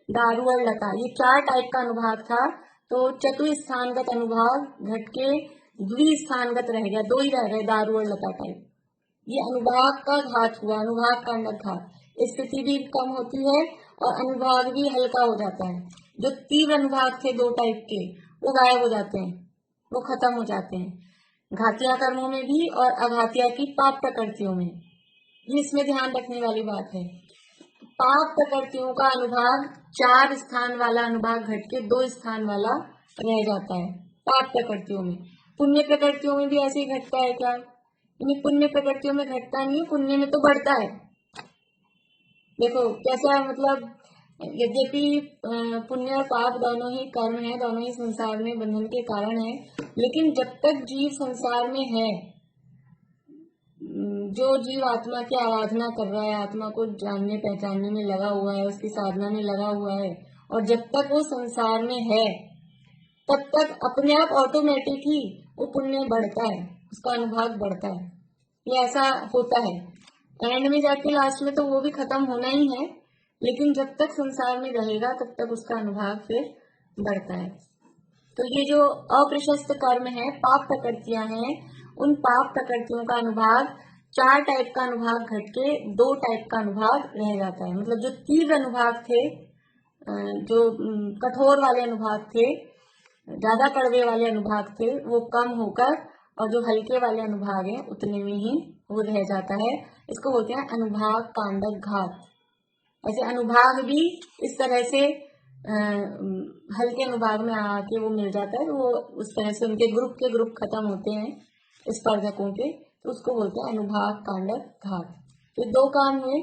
दारू और लता, ये 4 टाइप का अनुभाग था। तो चतुस्थानगत अनुभाग घट के द्विस्थानगत रह गया, 2 ही रह गए, दारू और लता टाइप। ये अनुभाग का घात हुआ, अनुभाग का अंडक घात। स्थिति भी कम होती है और अनुभाग भी हल्का हो जाता है। जो तीव्र अनुभाग थे 2 टाइप के, वो गायब हो जाते हैं, वो खत्म हो जाते हैं, घातिया कर्मों में भी और अघातिया की पाप प्रकृतियों में। ये इसमें ध्यान रखने वाली बात है। पाप प्रकृतियों का अनुभाग 4 स्थान वाला अनुभाग घट के 2 स्थान वाला रह जाता है पाप प्रकृतियों में। पुण्य प्रकृतियों में भी ऐसे ही घटता है क्या? पुण्य प्रकृतियों में घटता नहीं है, पुण्य में तो बढ़ता है। देखो कैसा, मतलब यद्यपि पुण्य और पाप दोनों ही कर्म है, दोनों ही संसार में बंधन के कारण है, लेकिन जब तक जीव संसार में है, जो जीव आत्मा की आराधना कर रहा है, आत्मा को जानने पहचानने में लगा हुआ है, उसकी साधना में लगा हुआ है, और जब तक वो संसार में है तब तक अपने आप ऑटोमेटिक ही वो पुण्य बढ़ता है, उसका अनुभाग बढ़ता है। ये ऐसा होता है। एंड में जाके लास्ट में तो वो भी खत्म होना ही है, लेकिन जब तक संसार में रहेगा तब तक उसका अनुभाग फिर बढ़ता है। तो ये जो अप्रशस्त कर्म है, पाप प्रकृतियां हैं, उन पाप प्रकृतियों का अनुभाग 4 टाइप का अनुभाग घट के 2 टाइप का अनुभाग रह जाता है। मतलब जो तीव्र अनुभाग थे, जो कठोर वाले अनुभाग थे, ज्यादा कड़वे वाले अनुभाग थे, वो कम होकर और जो हल्के वाले अनुभाग हैं उतने में ही वो रह जाता है। इसको बोलते हैं अनुभाग कांडक घात। ऐसे अनुभाग भी इस तरह से हल्के अनुभाग में आके वो मिल जाता है, तो वो उस तरह से उनके ग्रुप के ग्रुप खत्म होते हैं स्पर्धकों के, तो उसको बोलते हैं अनुभाग कांडक घात। तो 2 काम हुए,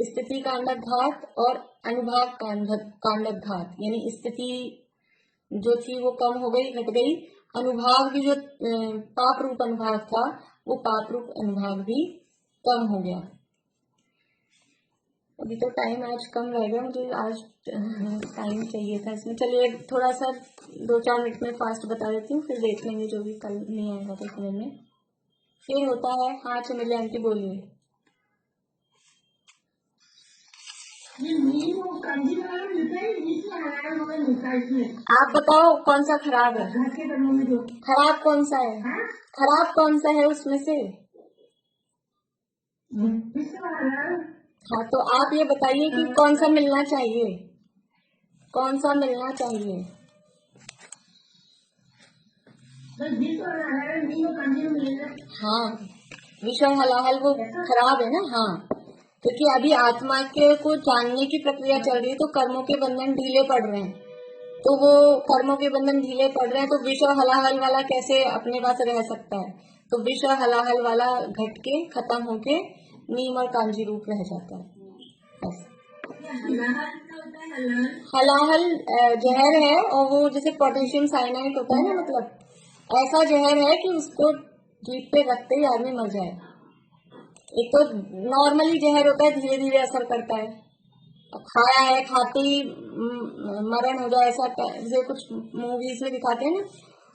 स्थिति कांडक घात और अनुभाग कांडक घात। यानी स्थिति जो थी वो कम हो गई, घट गई। अनुभाग भी जो पाप रूप अनुभाग था, वो पाप रूप अनुभाग भी कम हो गया। अभी तो टाइम आज कम रह गया, मुझे आज टाइम चाहिए था इसमें। चलिए थोड़ा सा 2-4 मिनट में फास्ट बता देती हूँ, फिर देख लेंगे जो भी कल नहीं आएगा तो समझ में। फिर होता है, हाँ चमेली आंटी बोलिए। आप बताओ कौन सा खराब है? खराब कौन सा है? खराब कौन सा है उसमें से? हाँ, तो आप ये बताइए कि कौन सा मिलना चाहिए, कौन सा मिलना चाहिए? हाँ, विषय हलाहल वो खराब है ना। हाँ, क्योंकि अभी आत्मा के को जानने की प्रक्रिया चल रही है, तो कर्मों के बंधन ढीले पड़ रहे हैं। तो वो कर्मों के बंधन ढीले पड़ रहे हैं, तो विषय हलाहल वाला कैसे अपने पास रह सकता है? तो विषय हलाहल वाला घट के खत्म होके नीम और कांजी रूप रह जाता है। बस हलाहल जहर है, और वो जैसे पोटेशियम साइनाइड होता है ना, मतलब ऐसा जहर है कि उसको जीभ पे रखते ही आदमी मर जाए। एक तो नॉर्मली जहर होता है, धीरे धीरे असर करता है, खाया है खाते ही मरण हो जाए, ऐसा जैसे कुछ मूवीज में दिखाते हैं ना,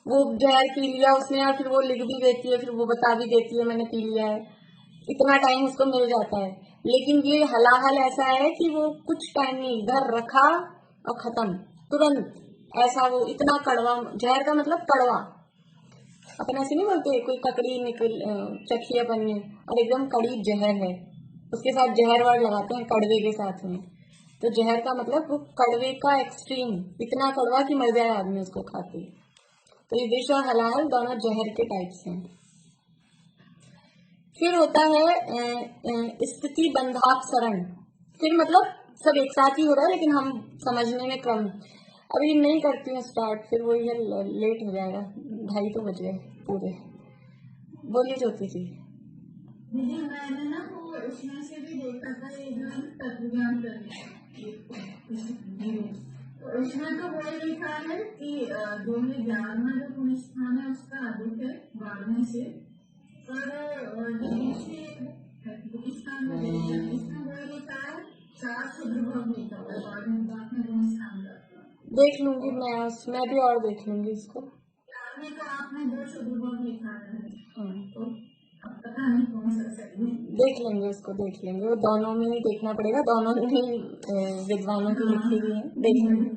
वो जहर पी लिया उसने और फिर वो लिख भी देती है, फिर वो बता भी देती है मैंने पी लिया है, इतना टाइम उसको मिल जाता है। लेकिन ये हलाहल ऐसा है कि वो कुछ टाइम नहीं, इधर रखा और खत्म तुरंत, ऐसा वो इतना कड़वा जहर का मतलब कड़वा। अपन ऐसे नहीं बोलते कोई ककड़ी निकल चखी अपन ने और एकदम कड़ी जहर है, उसके साथ जहर वार लगाते हैं कड़वे के साथ में। तो जहर का मतलब वो कड़वे का एक्सट्रीम, इतना कड़वा कि मर जाए आदमी उसको खाते। तो ये विष और हलाहल दोनों जहर के टाइप्स हैं। फिर होता है स्थिति बंधापसरण। फिर मतलब सब एक साथ ही हो रहा है, लेकिन हम समझने में क्रम अभी नहीं करती हूँ स्टार्ट, फिर वो ये लेट हो जाएगा, 2:30 तो बज गए पूरे। बोलिए ज्योति जी। मैंने ना वो उसमें से भी देखा था, ये जो तत्वज्ञान तो उसमें तो वही लिखा है कि जो भी ज्ञान में जो पुण्य स्थान है उसका अधिक है बढ़ने से, पर तो इसका हमने देख लिया। इसमें वही लिखा है 4 शुद्ध भाग लिखा हुआ है, बाद में दोनों स्थान का देख लूंगी मैं भी और देख लूंगी इसको। आपने तो आपने 2 शुद्ध भाग लिखा है, तो हाँ, अब पता नहीं कौन सा सही है। देख लेंगे उसको, देख लेंगे, वो दोनों में ही देखना पड़ेगा, दोनों में ही विद्वानों की लिखी हुई है, देख लेंगे।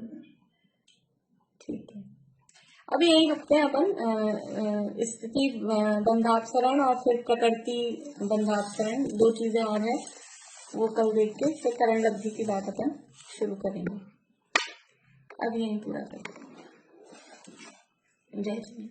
ठीक है, अभी यही रुकते हैं अपन। स्थिति बंधाक्षरण और फिर प्रकृति बंधाक्षरण, 2 चीजें और है, वो कल देख के फिर करण लब्धि की बात अपन शुरू करेंगे। अब यही पूरा करते हैं। जय श्री